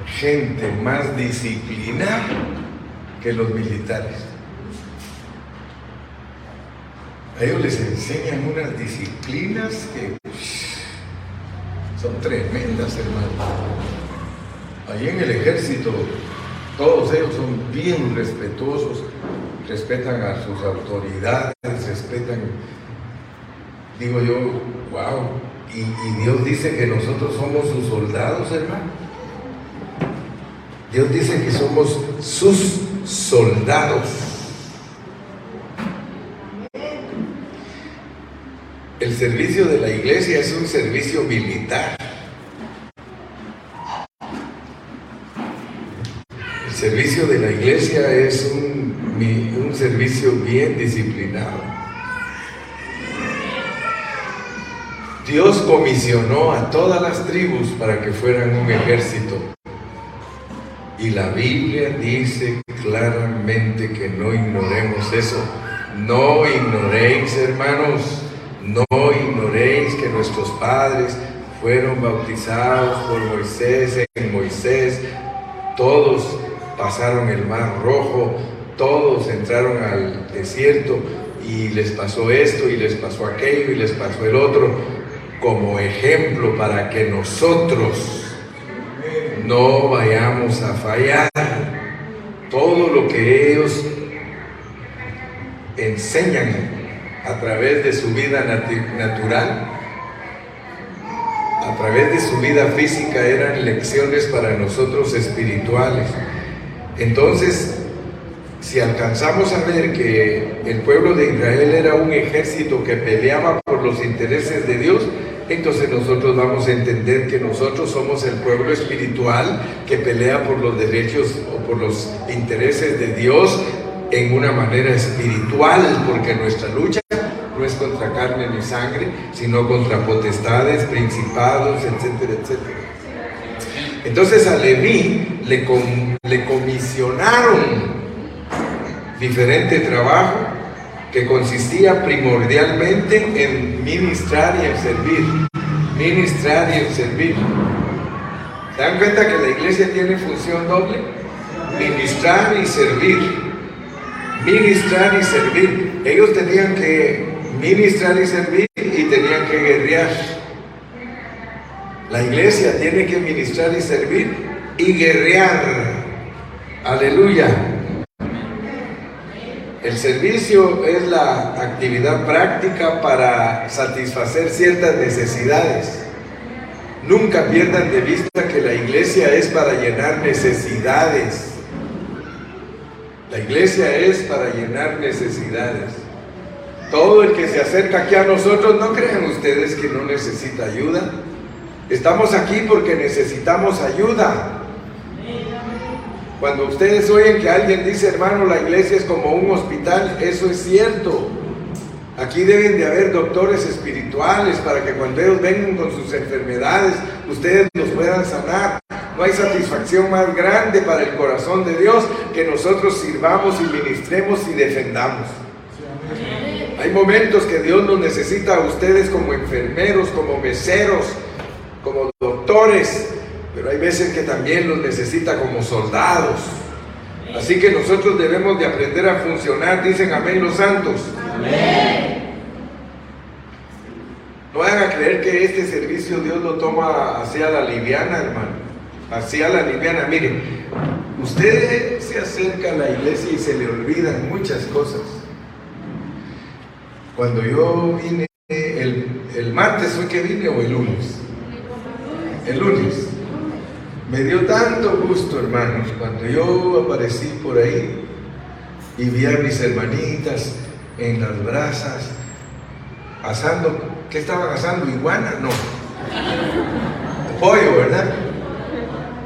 [SPEAKER 1] gente más disciplinada que los militares. A ellos les enseñan unas disciplinas que son tremendas, hermano. Allí en el ejército, todos ellos son bien respetuosos, respetan a sus autoridades, respetan, digo yo, wow. Y Dios dice que nosotros somos sus soldados, hermano. Dios dice que somos sus soldados. El servicio de la iglesia es un servicio militar. El servicio de la iglesia es un servicio bien disciplinado. Dios comisionó a todas las tribus para que fueran un ejército. Y la Biblia dice claramente que no ignoremos eso. No ignoréis, hermanos, no ignoréis que nuestros padres fueron bautizados por Moisés en Moisés. Todos pasaron el Mar Rojo, todos entraron al desierto y les pasó esto y les pasó aquello y les pasó el otro, como ejemplo para que nosotros no vayamos a fallar. Todo lo que ellos enseñan a través de su vida natural, a a través de su vida física eran lecciones para nosotros espirituales. Entonces, si alcanzamos a ver que el pueblo de Israel era un ejército que peleaba por los intereses de Dios, entonces nosotros vamos a entender que nosotros somos el pueblo espiritual que pelea por los derechos o por los intereses de Dios en una manera espiritual, porque nuestra lucha no es contra carne ni sangre, sino contra potestades, principados, etcétera, etcétera. Entonces a Leví le comisionaron diferente trabajo que consistía primordialmente en ministrar y en servir. Ministrar y en servir. ¿Se dan cuenta que la iglesia tiene función doble? Ministrar y servir. Ministrar y servir. Ellos tenían que ministrar y servir y tenían que guerrear. La iglesia tiene que ministrar y servir y guerrear. Aleluya. El servicio es la actividad práctica para satisfacer ciertas necesidades. Nunca pierdan de vista que la iglesia es para llenar necesidades. La iglesia es para llenar necesidades. Todo el que se acerca aquí a nosotros, no crean ustedes que no necesita ayuda. Estamos aquí porque necesitamos ayuda. Cuando ustedes oyen que alguien dice, hermano, la iglesia es como un hospital, eso es cierto. Aquí deben de haber doctores espirituales para que cuando ellos vengan con sus enfermedades, ustedes los puedan sanar. No hay satisfacción más grande para el corazón de Dios que nosotros sirvamos y ministremos y defendamos. Hay momentos que Dios nos necesita a ustedes como enfermeros, como meseros, como doctores, pero hay veces que también los necesita como soldados. Así que nosotros debemos de aprender a funcionar. Dicen amén los santos. Amén. No vayan a creer que este servicio Dios lo toma hacia la liviana, hermano. Hacia la liviana. Miren, usted se acerca a la iglesia y se le olvidan muchas cosas. Cuando yo vine, el martes fue que vine o el lunes. El lunes. Me dio tanto gusto, hermanos, cuando yo aparecí por ahí y vi a mis hermanitas en las brasas asando. ¿Qué estaban asando? ¿Iguana? No. Pollo, ¿verdad?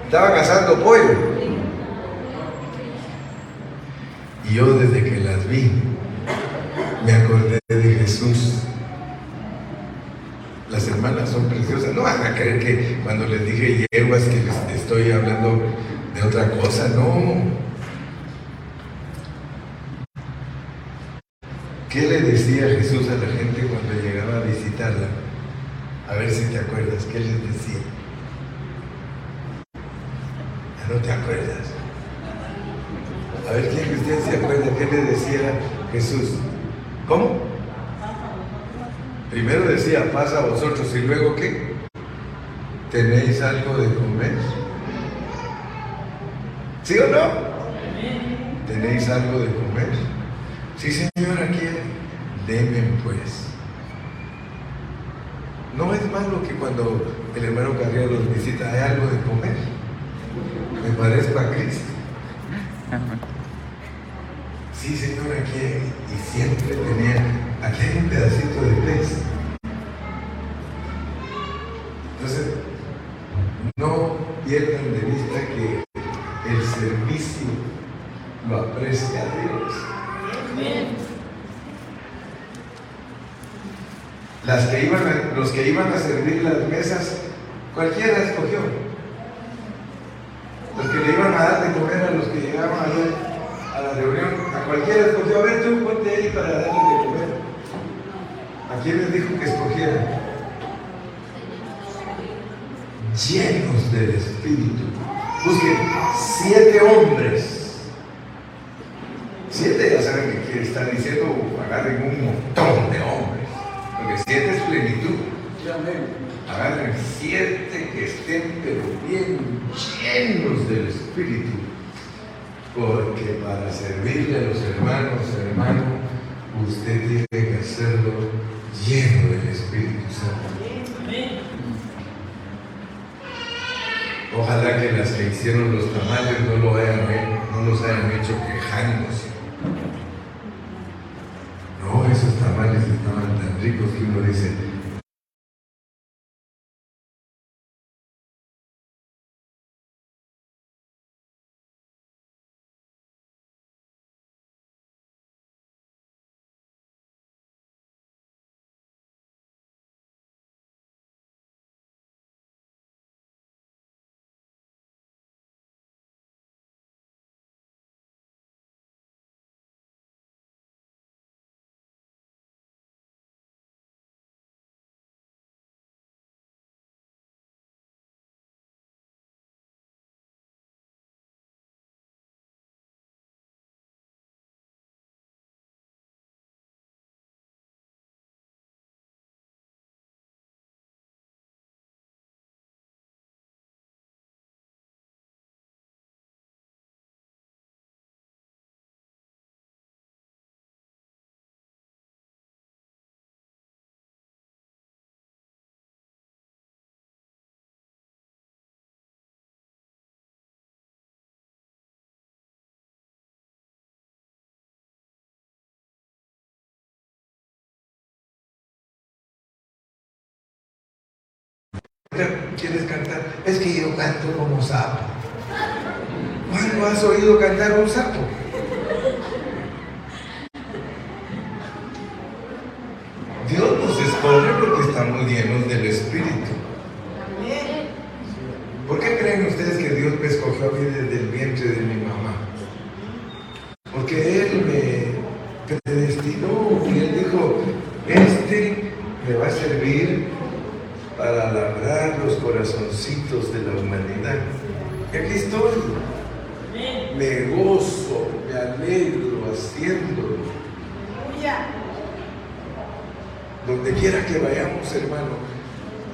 [SPEAKER 1] Estaban asando pollo. Y yo desde que las vi, me acordé de Jesús. Las hermanas son preciosas. No van a creer que cuando les dije yeguas que les estoy hablando de otra cosa. No. ¿Qué le decía Jesús a la gente cuando llegaba a visitarla? A ver si te acuerdas. ¿Qué les decía? ¿Ya no te acuerdas? A ver quién de ustedes se acuerda. ¿Qué le decía Jesús? ¿Cómo? Primero decía, paz a vosotros, y luego ¿qué? ¿Tenéis algo de comer? ¿Sí o no? ¿Tenéis algo de comer? Sí, señora, quiere. Denme pues. No es malo que cuando el hermano Carrillo los visita, ¿hay algo de comer? Me parezco a Cristo. Sí, señora, quiere. Y siempre tenía, aquí hay un pedacito de pez. Entonces, no pierdan de vista que el servicio lo aprecia Dios. Los que iban a servir las mesas, cualquiera escogió. Los que le iban a dar de comer a los que llegaban a la reunión, a cualquiera escogió. A ver, tú ponte ahí para darles de comer. ¿A quién les dijo que escogieran? Llenos del Espíritu. Busquen 7 hombres. 7 ya saben que quiere estar diciendo, agarren un montón de hombres. Porque 7 es plenitud. Agarren 7 que estén pero bien llenos del Espíritu. Porque para servirle a los hermanos, usted tiene que hacerlo lleno del Espíritu Santo. Ojalá que las que hicieron los tamales no los hayan hecho quejándose. No, esos tamales estaban tan ricos que uno dice, ¿quieres cantar? Es que yo canto como sapo. ¿Cuándo has oído cantar un sapo? Dios nos escoge porque estamos llenos del Espíritu. ¿Por qué creen ustedes que Dios me escogió a mí desde el vientre de mi mamá? Porque Él me predestinó y Él dijo, este me va a servir para labrar los corazoncitos de la humanidad. Y aquí estoy. Me gozo, me alegro haciéndolo. Donde quiera que vayamos, hermano,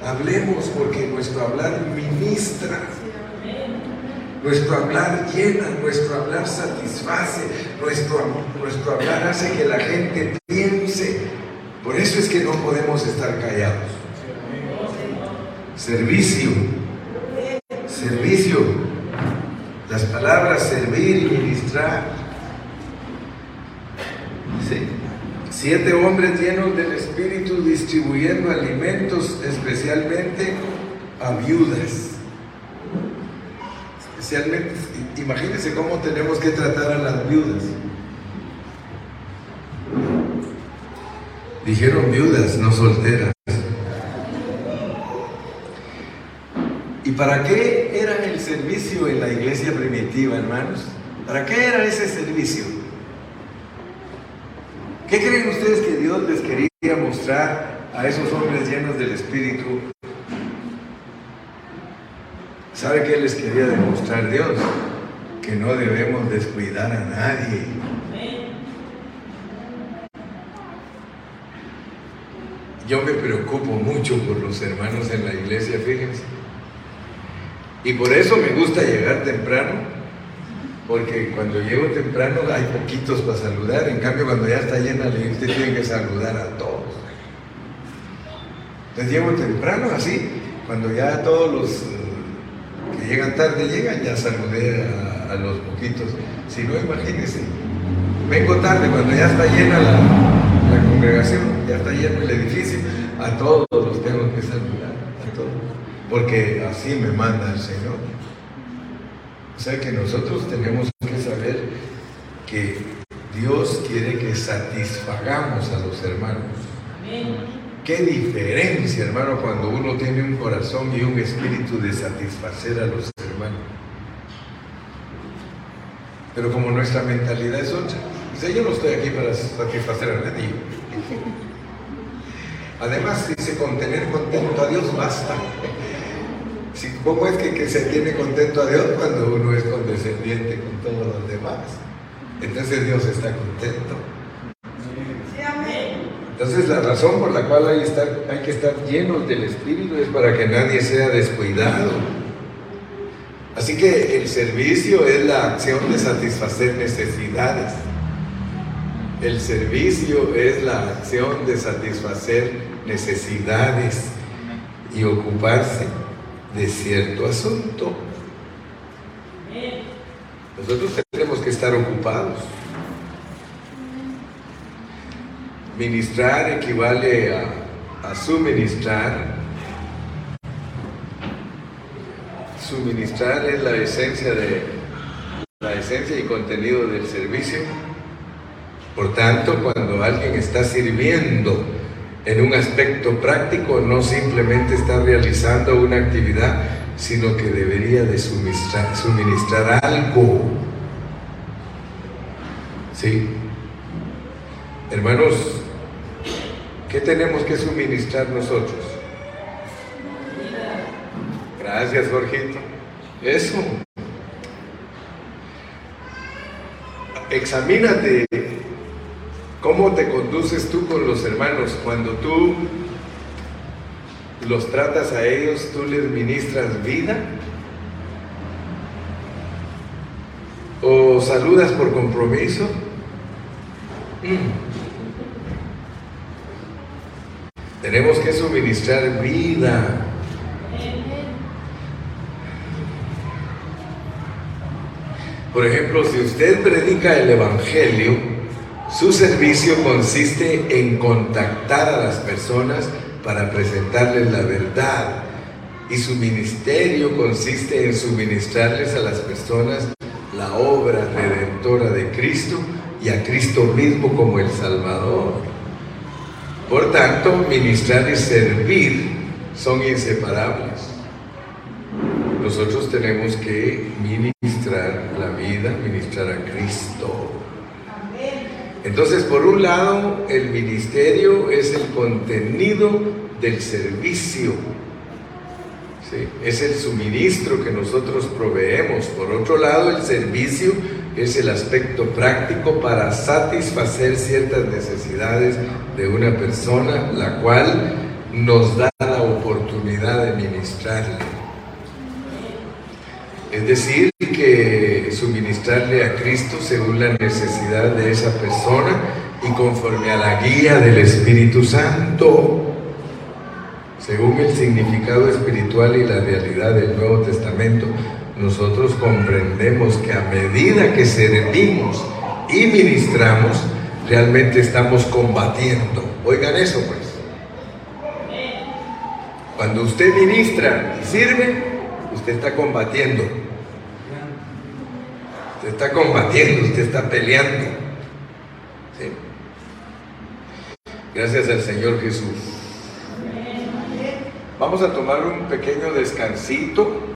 [SPEAKER 1] hablemos porque nuestro hablar ministra. Nuestro hablar llena, nuestro hablar satisface, nuestro hablar hace que la gente piense. Por eso es que no podemos estar callados. Servicio. Las palabras servir y ministrar. Sí. 7 hombres llenos del Espíritu distribuyendo alimentos especialmente a viudas. Especialmente, imagínense cómo tenemos que tratar a las viudas. Dijeron viudas, no solteras. ¿Y para qué era el servicio en la iglesia primitiva, hermanos? ¿Para qué era ese servicio? ¿Qué creen ustedes que Dios les quería mostrar a esos hombres llenos del Espíritu? ¿Sabe qué les quería demostrar Dios? Que no debemos descuidar a nadie. Yo me preocupo mucho por los hermanos en la iglesia, fíjense. Y por eso me gusta llegar temprano, porque cuando llego temprano hay poquitos para saludar. En cambio, cuando ya está llena la iglesia, tienen que saludar a todos. Entonces llego temprano, así, cuando ya todos los que llegan tarde llegan, ya saludé a los poquitos. Si no, imagínense, vengo tarde cuando ya está llena la congregación, ya está lleno el edificio, a todos los tengo que saludar, a todos, porque así me manda el Señor. O sea que nosotros tenemos que saber que Dios quiere que satisfagamos a los hermanos. Amén. Qué diferencia, hermano, cuando uno tiene un corazón y un espíritu de satisfacer a los hermanos. Pero como nuestra mentalidad es otra, dice, yo no estoy aquí para satisfacer a nadie. Además, dice, con tener contento a Dios basta. ¿Cómo es que se tiene contento a Dios cuando uno es condescendiente con todos los demás? Entonces Dios está contento. Entonces la razón por la cual hay que estar llenos del Espíritu es para que nadie sea descuidado. Así que el servicio es la acción de satisfacer necesidades. El servicio es la acción de satisfacer necesidades y ocuparse de cierto asunto. Nosotros tenemos que estar ocupados. Ministrar equivale a suministrar. Suministrar es la esencia y contenido del servicio. Por tanto, cuando alguien está sirviendo en un aspecto práctico, no simplemente está realizando una actividad, sino que debería de suministrar algo. ¿Sí? Hermanos, ¿qué tenemos que suministrar nosotros? Gracias, Jorgito. Eso. Examínate cómo te conduces tú con los hermanos. Cuando tú los tratas a ellos, ¿tú les ministras vida? ¿O saludas por compromiso? Tenemos que suministrar vida. Por ejemplo, si usted predica el Evangelio, su servicio consiste en contactar a las personas para presentarles la verdad, y su ministerio consiste en suministrarles a las personas la obra redentora de Cristo y a Cristo mismo como el Salvador. Por tanto, ministrar y servir son inseparables. Nosotros tenemos que ministrar la vida, ministrar a Cristo. Entonces, por un lado, el ministerio es el contenido del servicio, ¿sí? Es el suministro que nosotros proveemos. Por otro lado, el servicio es el aspecto práctico para satisfacer ciertas necesidades de una persona, la cual nos da la oportunidad de ministrarle. Es decir, que suministrarle a Cristo según la necesidad de esa persona y conforme a la guía del Espíritu Santo, según el significado espiritual y la realidad del Nuevo Testamento. Nosotros comprendemos que a medida que servimos y ministramos, realmente estamos combatiendo. Oigan eso, pues. Cuando usted ministra y sirve, usted está combatiendo. Usted está combatiendo, usted está peleando. ¿Sí? Gracias al Señor Jesús. Vamos a tomar un pequeño descansito.